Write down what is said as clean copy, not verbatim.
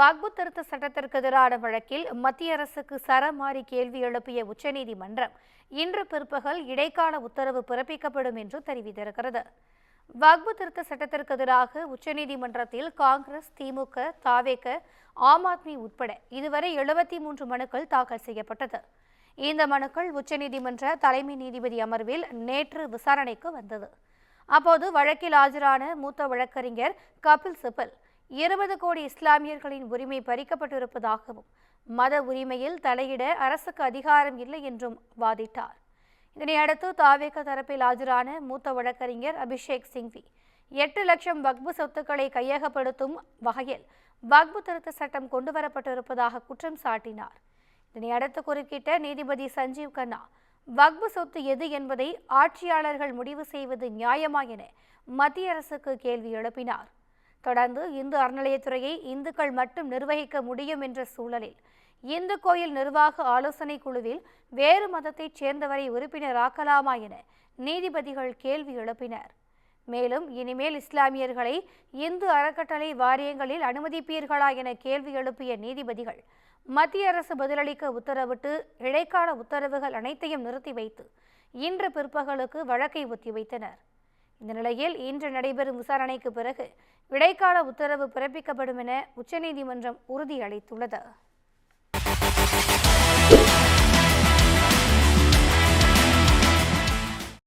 வக்பு திருத்த சட்டத்திற்கு எதிரான வழக்கில் மத்திய அரசுக்கு சரமாரி கேள்வி எழுப்பிய உச்சநீதிமன்றம் இன்று பிற்பகல் இடைக்கால உத்தரவு பிறப்பிக்கப்படும் என்று தெரிவித்திருக்கிறது. வக்பு திருத்த சட்டத்திற்கு எதிராக உச்சநீதிமன்றத்தில் காங்கிரஸ், திமுக, தவேக, ஆம் ஆத்மி உட்பட இதுவரை 73 மனுக்கள் தாக்கல் செய்யப்பட்டது. இந்த மனுக்கள் உச்சநீதிமன்ற தலைமை நீதிபதி அமர்வில் நேற்று விசாரணைக்கு வந்தது. அப்போது வழக்கில் ஆஜரான மூத்த வழக்கறிஞர் கபில் சிபல் 20 கோடி இஸ்லாமியர்களின் உரிமை பறிக்கப்பட்டிருப்பதாகவும் மத உரிமையில் தலையிட அரசுக்கு அதிகாரம் இல்லை என்றும் வாதிட்டார். இதனையடுத்து தவேக தரப்பில் ஆஜரான மூத்த வழக்கறிஞர் அபிஷேக் சிங்வி 8 லட்சம் வக்பு சொத்துக்களை கையகப்படுத்தும் வகையில் வக்பு திருத்த சட்டம் கொண்டுவரப்பட்டிருப்பதாக குற்றம் சாட்டினார். இதனையடுத்து குறுக்கிட்ட நீதிபதி சஞ்சீவ் கண்ணா வக்பு சொத்து எது என்பதை ஆட்சியாளர்கள் முடிவு செய்வது நியாயமா என மத்திய அரசுக்கு கேள்வி எழுப்பினார். தொடர்ந்து இந்து அறநிலையத்துறையை இந்துக்கள் மட்டும் நிர்வகிக்க முடியும் என்ற சூழலில் இந்து கோயில் நிர்வாக ஆலோசனை குழுவில் வேறு மதத்தைச் சேர்ந்தவரை உறுப்பினராக்கலாமா என நீதிபதிகள் கேள்வி எழுப்பினர். மேலும் இனிமேல் இஸ்லாமியர்களை இந்து அறக்கட்டளை வாரியங்களில் அனுமதிப்பீர்களா என கேள்வி எழுப்பிய நீதிபதிகள் மத்திய அரசு பதிலளிக்க உத்தரவிட்டு இடைக்கால உத்தரவுகள் அனைத்தையும் நிறுத்தி வைத்து இன்று பிற்பகலுக்கு வழக்கை ஒத்திவைத்தனர். இந்த நிலையில் இன்று நடைபெறும் விசாரணைக்கு பிறகு இடைக்கால உத்தரவு பிறப்பிக்கப்படும் என உச்சநீதிமன்றம் உறுதியளித்துள்ளது.